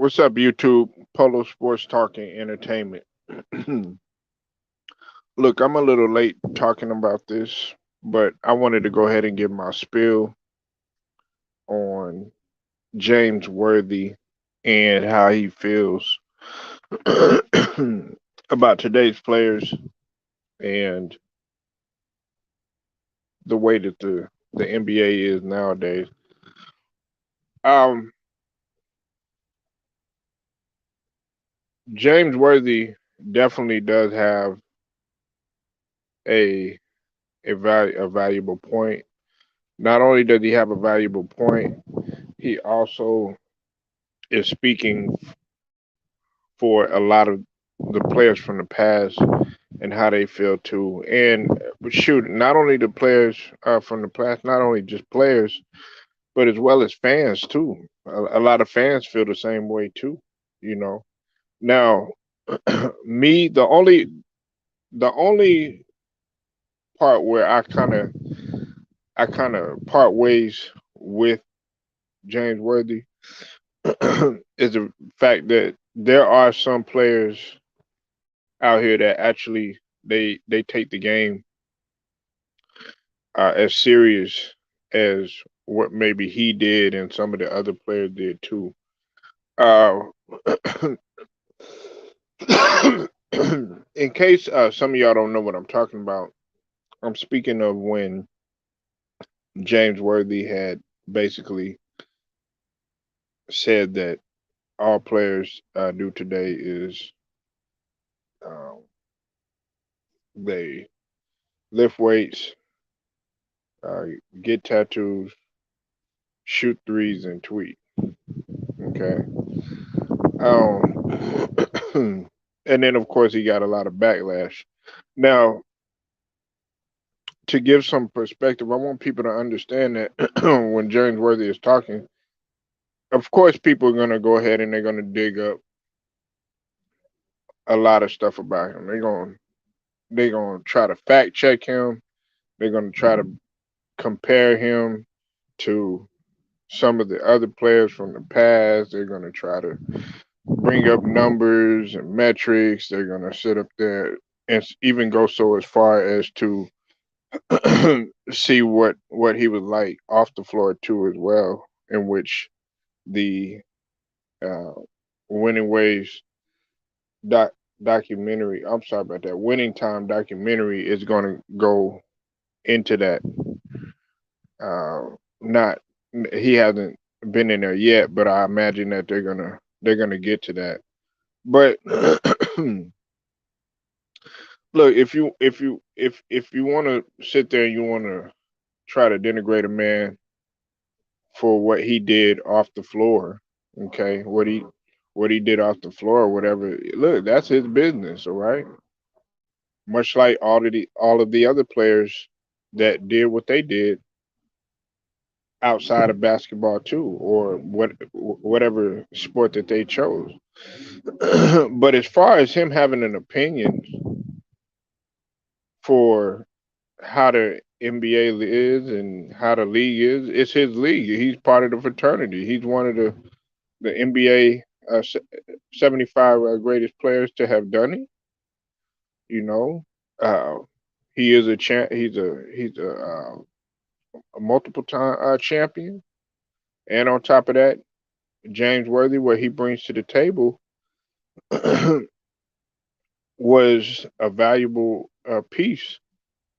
What's up, YouTube? Polo Sports Talking Entertainment. Look, I'm a little late talking about this, but I wanted to go ahead and give my spiel on James Worthy and how he feels about today's players and the way that the NBA is nowadays. Um, James Worthy definitely does have a a valuable point. Not only does he have a valuable point, he also is speaking for a lot of the players from the past and how they feel too. And shoot, not only the players from the past, not only just players, but as well as fans too. A lot of fans feel the same way too. You know. Now, me, the only part where I kind of part ways with James Worthy is the fact that there are some players out here that actually they take the game as serious as what maybe he did and some of the other players did too. Uh, in case some of y'all don't know what I'm talking about, I'm speaking of when James Worthy had basically said that all players do today is um, they lift weights, uh, get tattoos, shoot threes, and tweet. Okay. And then of course he got a lot of backlash. Now, to give some perspective, I want people to understand that when James Worthy is talking, of course people are gonna go ahead and they're gonna dig up a lot of stuff about him. They're gonna try to fact check him. They're gonna try to compare him to some of the other players from the past. They're gonna try to bring up numbers and metrics. They're gonna sit up there and even go so as far as to see what he was like off the floor too as well, in which the uh, Winning Ways doc, documentary. I'm sorry about that. Winning Time documentary is going to go into that. Not he hasn't been in there yet, but I imagine that they're gonna get to that. But look, if you want to sit there and you want to try to denigrate a man for what he did off the floor, okay, what he did off the floor or whatever, look, that's his business, all right. Much like all of the other players that did what they did outside of basketball too, or whatever sport that they chose. But as far as him having an opinion for how the NBA is and how the league is, it's his league. He's part of the fraternity. He's one of the NBA 75 greatest players to have done it. You know, uh, he is a champ. He's a multiple time champion, and on top of that, James Worthy, what he brings to the table, was a valuable piece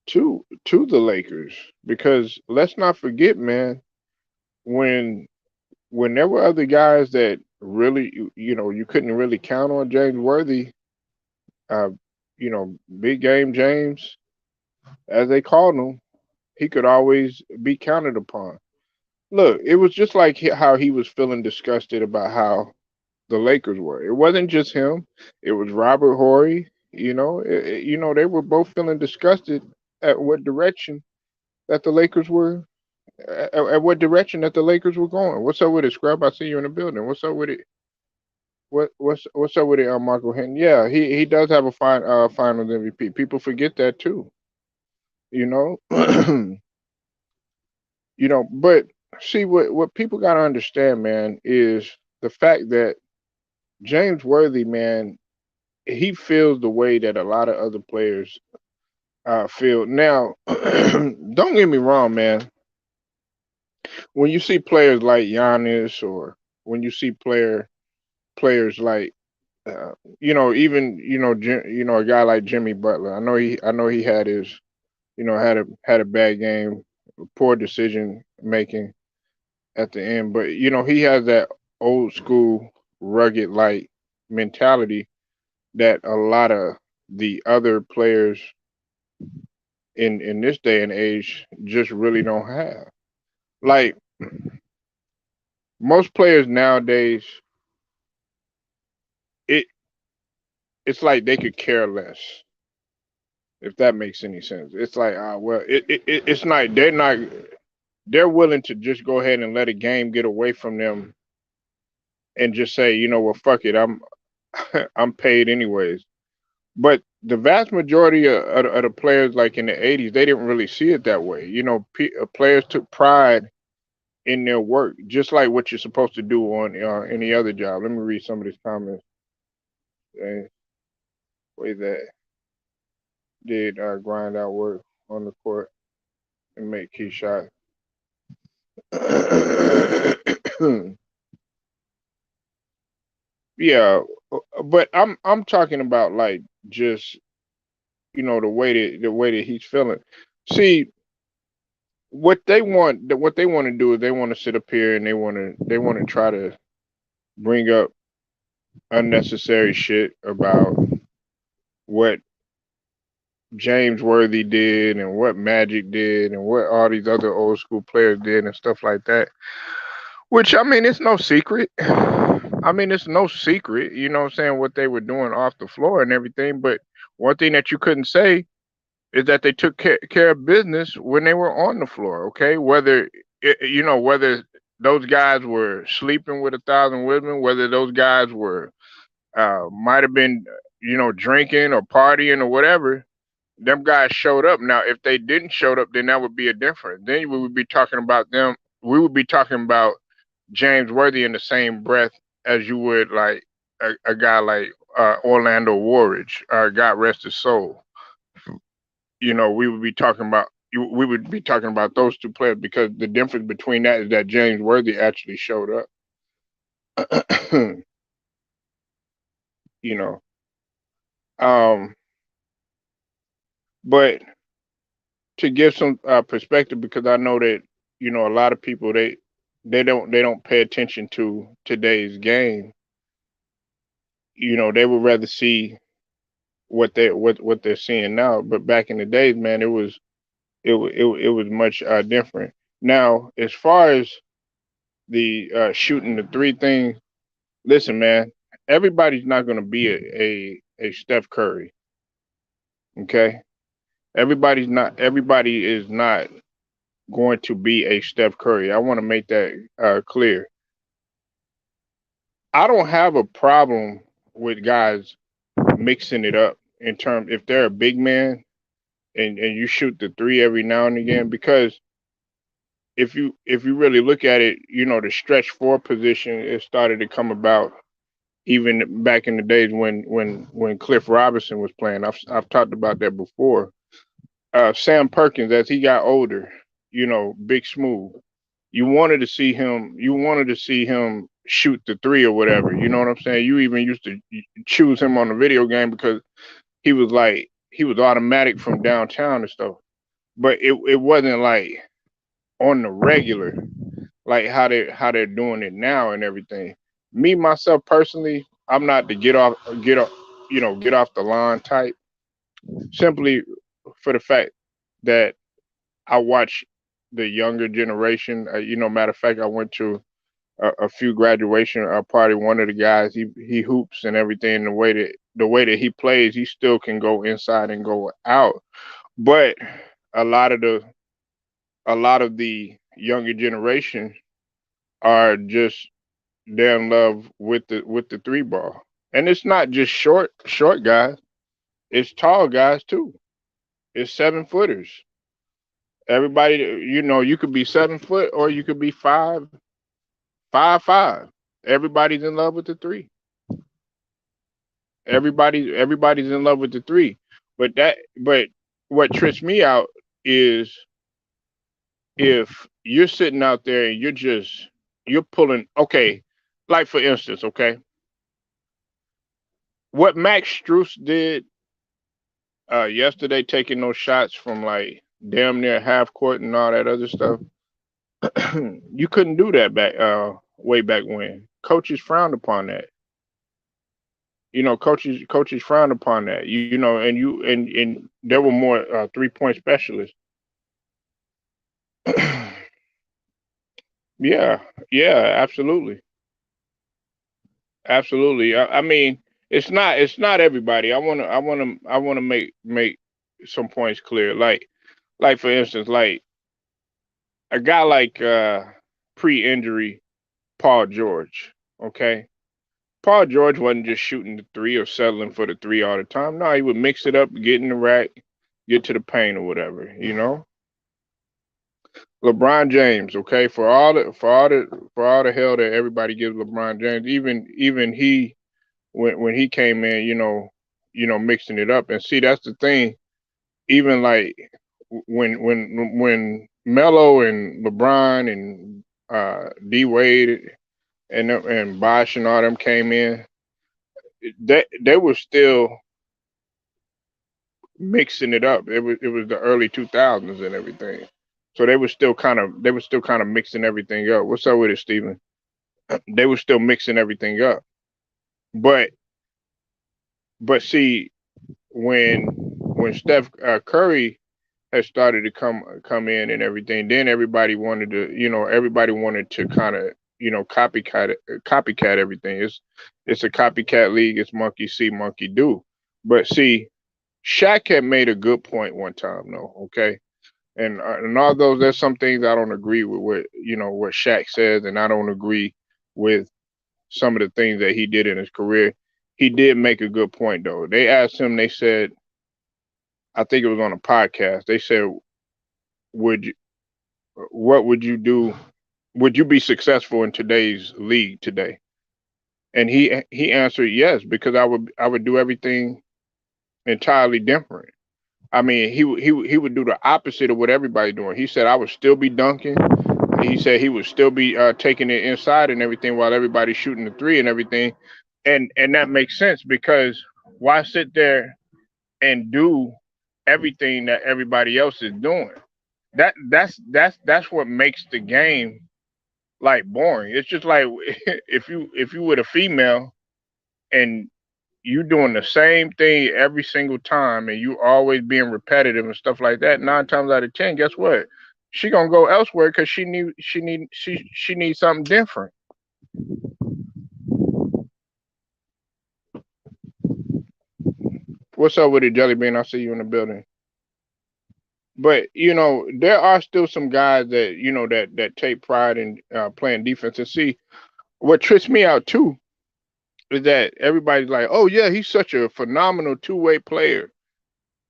to the Lakers because let's not forget, man, when when there were other guys that really you couldn't really count on James Worthy, uh, big game James, as they called him, he could always be counted upon. Look, it was just like how he was feeling disgusted about how the Lakers were. It wasn't just him; it was Robert Horry. They were both feeling disgusted at what direction that the Lakers were at what direction that the Lakers were going. What's up with it, Scrub? I see you in the building. What's up with it? What's up with it, Marco Henry? Yeah, he does have a Finals MVP. People forget that too. You know, But see what people gotta understand, man, is the fact that James Worthy, man, he feels the way that a lot of other players feel. Now, don't get me wrong, man. When you see players like Giannis, or when you see players like even a guy like Jimmy Butler. I know he had his had a bad game, poor decision making at the end, but he has that old school rugged like mentality that a lot of the other players in this day and age just really don't have. Like most players nowadays, it it's like they could care less, if that makes any sense. It's like, well, it's not. They're willing to just go ahead and let a game get away from them and just say, well, fuck it, I'm paid anyways. But the vast majority of the players, like in the '80s, they didn't really see it that way. Players took pride in their work, just like what you're supposed to do on any other job. Let me read some of these comments. Way that did grind out work on the court and make key shots. Yeah, but I'm talking about like just the way that he's feeling. See, what they want to do is they want to sit up here and they want to try to bring up unnecessary shit about what James Worthy did and what Magic did and what all these other old school players did and stuff like that. Which, I mean, it's no secret. I mean, it's no secret, what I'm saying, what they were doing off the floor and everything. But one thing that you couldn't say is that they took care of business when they were on the floor. Okay, whether those guys were sleeping with 1,000 women, whether those guys were might have been drinking or partying or whatever. Them guys showed up. Now, if they didn't show up, then that would be a different. Then we would be talking about them. We would be talking about James Worthy in the same breath as you would like a guy like Orlando Warridge. God rest his soul. We would be talking about those two players because the difference between that is that James Worthy actually showed up. you know, um, but to give some perspective, because I know that a lot of people they don't pay attention to today's game. They would rather see what they're seeing now. But back in the days, man, it was much different. Now, as far as the shooting the three thing, listen, man, everybody's not going to be a Steph Curry. Okay, everybody is not going to be a Steph Curry. I want to make that clear. I don't have a problem with guys mixing it up in terms if they're a big man and you shoot the three every now and again, because if you really look at it, the stretch four position, it started to come about even back in the days when Cliff Robinson was playing. I've talked about that before. Sam Perkins, as he got older, big smooth. You wanted to see him shoot the three or whatever. You know what I'm saying? You even used to choose him on the video game because he was automatic from downtown and stuff. But it wasn't like on the regular, like how they're doing it now and everything. Me myself personally, I'm not the get off the line type. Simply for the fact that I watch the younger generation. Matter of fact, I went to a few graduation party. One of the guys, he hoops and everything. The way that he plays, he still can go inside and go out. But a lot of the a lot of the younger generation are just they're in love with the three ball. And it's not just short guys, it's tall guys too. It's 7 footers. Everybody, you could be 7 foot or you could be 5'5". Everybody's in love with the three. Everybody's in love with the three. But what trips me out is if you're sitting out there and you're pulling, okay, like for instance, okay, what Max Struess did yesterday, taking those shots from like damn near half court and all that other stuff. You couldn't do that back way back when. Coaches frowned upon that. Coaches frowned upon that. You know, and there were more 3-point specialists. Yeah, yeah, absolutely, absolutely. I mean, it's not everybody. I wanna make some points clear. Like for instance, like a guy like pre-injury Paul George. Okay, Paul George wasn't just shooting the three or settling for the three all the time. No, he would mix it up, get in the rack, get to the paint or whatever. LeBron James, okay, for all the hell that everybody gives LeBron James, even he when he came in, mixing it up. And see, that's the thing. Even like when Melo and LeBron and D Wade and Bosh and all them came in, they were still mixing it up. It was the early 2000s and everything. So they were still kind of mixing everything up. What's up with it, Steven? They were still mixing everything up. But but see, when Steph Curry had started to come in and everything, then everybody wanted to kind of copycat everything. It's a copycat league. It's monkey see, monkey do. But see, Shaq had made a good point one time, though. Okay, and although there's some things I don't agree with what Shaq says, and I don't agree with some of the things that he did in his career, he did make a good point though. They asked him, they said, I think it was on a podcast. They said, "Would you, what would you do? Would you be successful in today's league today?" And he answered yes, because I would do everything entirely different. I mean, he would do the opposite of what everybody's doing. He said I would still be dunking. He said he would still be taking it inside and everything while everybody's shooting the three and everything. And that makes sense, because why sit there and do everything that everybody else is doing? That's what makes the game like boring. It's just like if you were a female and you doing the same thing every single time and you always being repetitive and stuff like that, 9 times out of 10, guess what? She gonna go elsewhere because she needs something different. What's up with it, Jelly Bean? I see you in the building. But there are still some guys that that take pride in playing defense. And see, what trips me out too is that everybody's like, "Oh yeah, he's such a phenomenal two-way player."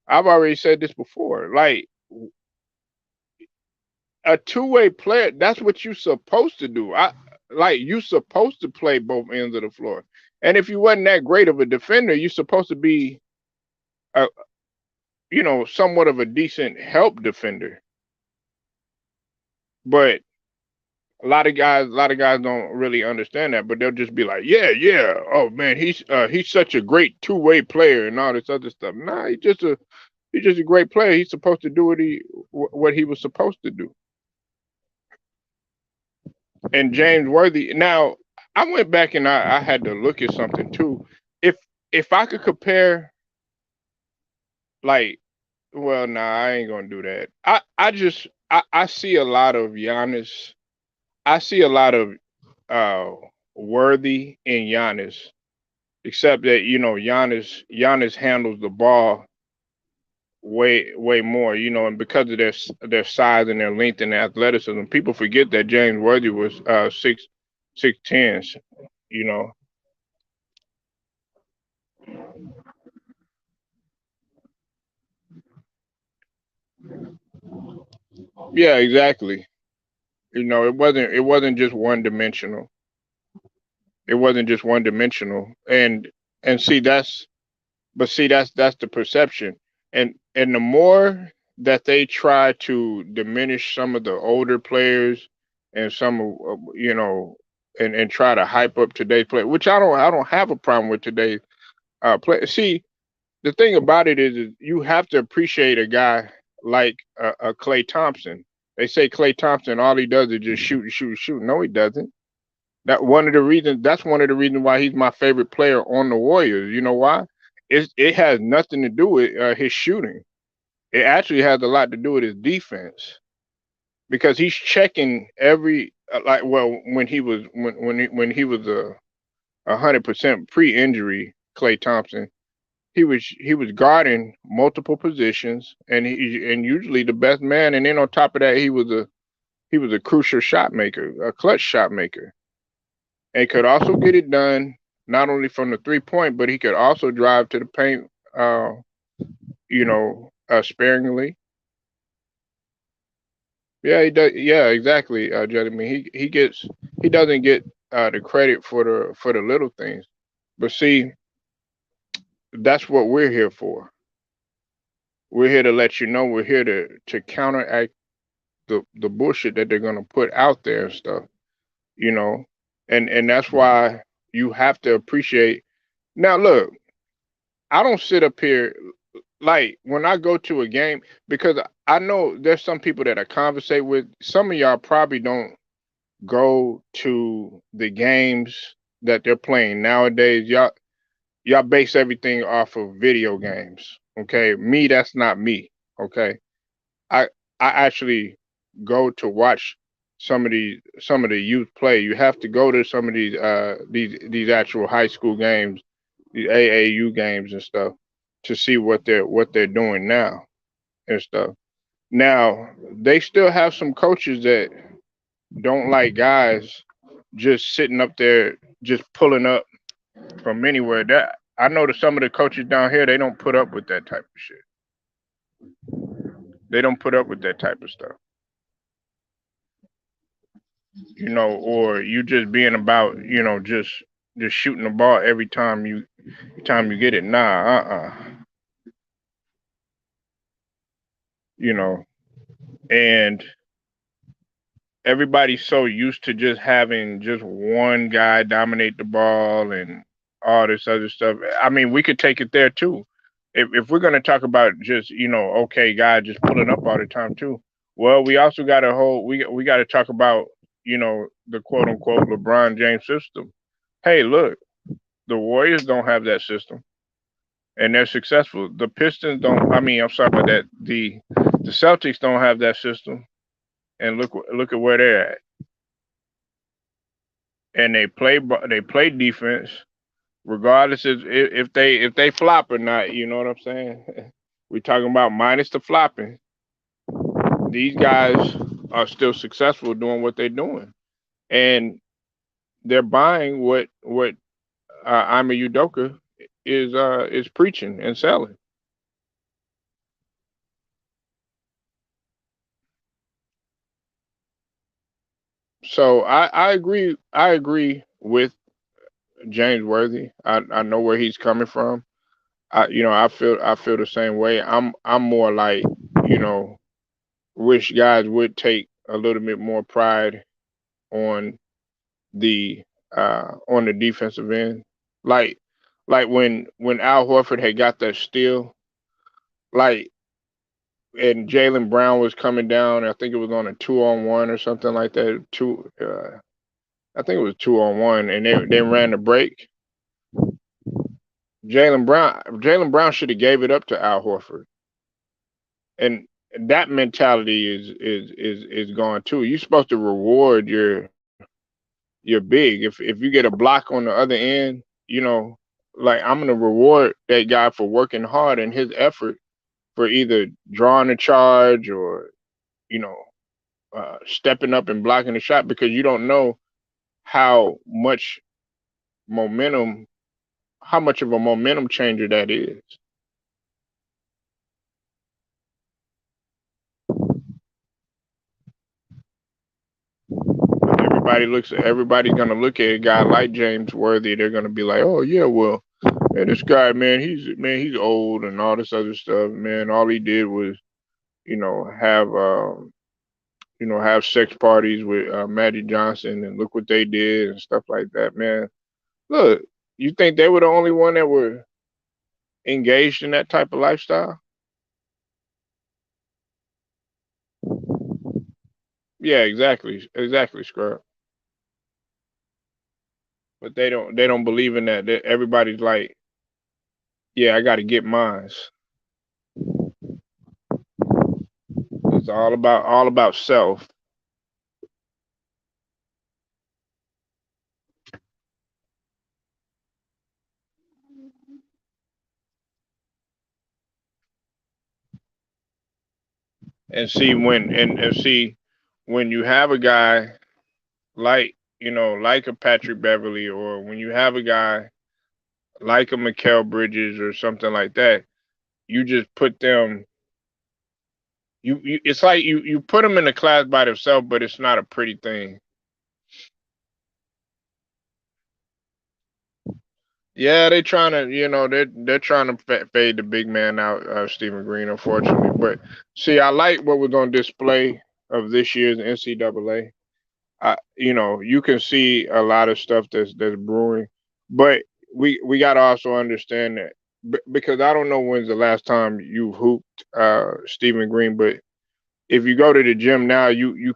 I've already said this before. Like, a two-way player, that's what you're supposed to do. You supposed to play both ends of the floor. And if you wasn't that great of a defender, you're supposed to be a somewhat of a decent help defender. But a lot of guys don't really understand that, but they'll just be like, "Yeah, yeah, oh man, he's such a great two-way player and all this other stuff." Nah, he's just a great player. He's supposed to do what he was supposed to do. And James Worthy. Now, I went back and I had to look at something too. If if I could compare, like, well, nah, I ain't gonna do that. I see a lot of Giannis. I see a lot of uh Worthy in Giannis, except that Giannis handles the ball way more, and because of their size and their length and their athleticism, people forget that James Worthy was 6'10", you know. Yeah, exactly. It wasn't just one dimensional. It wasn't just one dimensional. And And see that's but see that's the perception. And the more that they try to diminish some of the older players and some of and try to hype up today's play, which I don't have a problem with today play. See, the thing about it is you have to appreciate a guy like a Clay Thompson. They say Clay Thompson, all he does is just shoot and shoot and shoot. No, he doesn't. That's one of the reasons why he's my favorite player on the Warriors. You know why? It has nothing to do with his shooting. It actually has a lot to do with his defense because he's checking every when he was 100% pre-injury Clay Thompson. He was guarding multiple positions, and usually the best man. And then on top of that, he was a crucial shot maker, a clutch shot maker, and could also get it done not only from the 3 point, but he could also drive to the paint, sparingly. Yeah, he does. Yeah, exactly, Jeremy. He doesn't get the credit for the little things, but see, that's what we're here for. We're here to let you know. We're here to counteract the bullshit that they're gonna put out there and stuff. You know, and that's why you have to appreciate. Now, look, I don't sit up here like when I go to a game because I know there's some people that I conversate with. Some of y'all probably don't go to the games that they're playing nowadays. Y'all base everything off of video games. Okay, me, that's not me. Okay, I I actually go to watch some of the youth play. You have to go to some of these actual high school games, the AAU games and stuff, to see what they're doing now and stuff. Now they still have some coaches that don't like guys just sitting up there just pulling up from anywhere. That I know that some of the coaches down here they don't put up with that type of shit. They don't put up with that type of stuff, or you just being about, just shooting the ball every time you get it. Nah, you know, and everybody's so used to just having just one guy dominate the ball and all this other stuff. I mean, we could take it there too. If we're gonna talk about just okay, guy just pulling up all the time too. Well, we also got to hold. We got to talk about the quote unquote LeBron James system. Hey, look, the Warriors don't have that system, and they're successful. The Pistons don't. I mean, I'm sorry about that. The Celtics don't have that system, and look at where they're at. And they play defense regardless if they flop or not. You know what I'm saying? We talking about minus the flopping. These guys are still successful doing what they're doing, and they're buying what Ima Udoka is preaching and selling. So I agree with James Worthy. I know where he's coming from. I feel the same way. I'm more like, you know, wish guys would take a little bit more pride on the on the defensive end. Like like when Al Horford had got that steal, like and Jalen Brown was coming down. I think it was on a 2-on-1 or something like that. I think it was 2-on-1, and they ran the break. Jalen Brown should have gave it up to Al Horford, and that mentality is gone too. You're supposed to reward your big. If you get a block on the other end, like I'm gonna reward that guy for working hard and his effort for either drawing a charge or you know stepping up and blocking the shot because you don't know how much momentum, how much of a momentum changer that is. Everybody's gonna look at a guy like James Worthy. They're gonna be like, oh yeah, well, Man, this guy, he's old and all this other stuff. Man, all he did was, you know, have sex parties with Magic Johnson, and look what they did and stuff like that. Man, look, you think they were the only one that were engaged in that type of lifestyle? Yeah, exactly, Scrub. But they don't believe in that. Everybody's like, yeah, I got to get mines. It's all about self. And see when you have a guy like like a Patrick Beverly, or when you have a guy like a Mikal Bridges or something like that, you just put them. It's like you put them in a class by themselves, but it's not a pretty thing. Yeah, they trying to, they're trying to fade the big man out, Stephen Green, unfortunately. But see, I like what was on display of this year's NCAA. You can see a lot of stuff that's brewing, but we got to also understand that because I don't know when's the last time you hooped, Stephen Green, but if you go to the gym now, you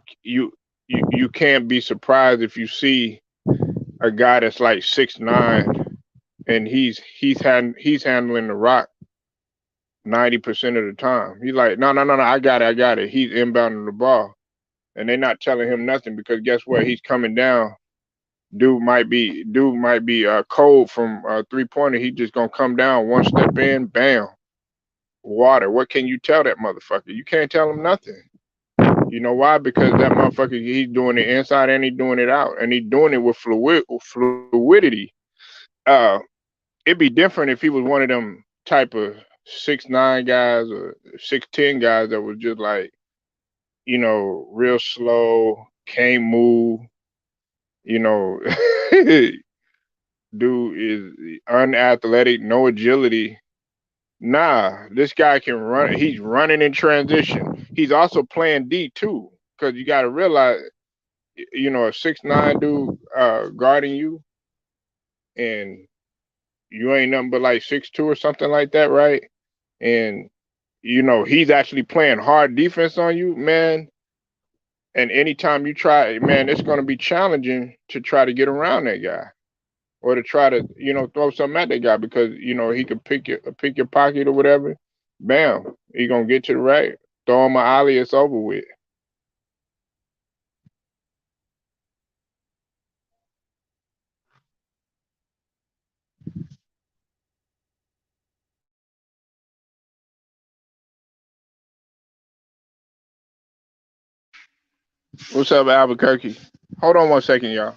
can't be surprised if you see a guy that's like 6'9" and he's handling the rock 90% of the time. He's like, no, no, no, no, I got it. He's inbounding the ball, and they're not telling him nothing because guess what? He's coming down. Dude might be cold from 3-pointer. He just gonna come down one step in, bam, water. What can you tell that motherfucker? You can't tell him nothing. You know why? Because that motherfucker, he's doing it inside and he's doing it out, and he's doing it with fluidity. Uh, it'd be different if he was one of them type of 6'9" guys or 6'10" guys that was just like, real slow, can't move. You know, dude is unathletic, no agility. Nah, this guy can run. He's running in transition. He's also playing D too, because you got to realize, a 6'9" dude guarding you, and you ain't nothing but like 6'2" or something like that, right? And he's actually playing hard defense on you, man. And anytime you try, man, it's going to be challenging to try to get around that guy or to try to, throw something at that guy because he could pick your pocket or whatever. Bam, he gonna get to the right, throw him an alley, it's over with. What's up, Albuquerque? Hold on one second, y'all.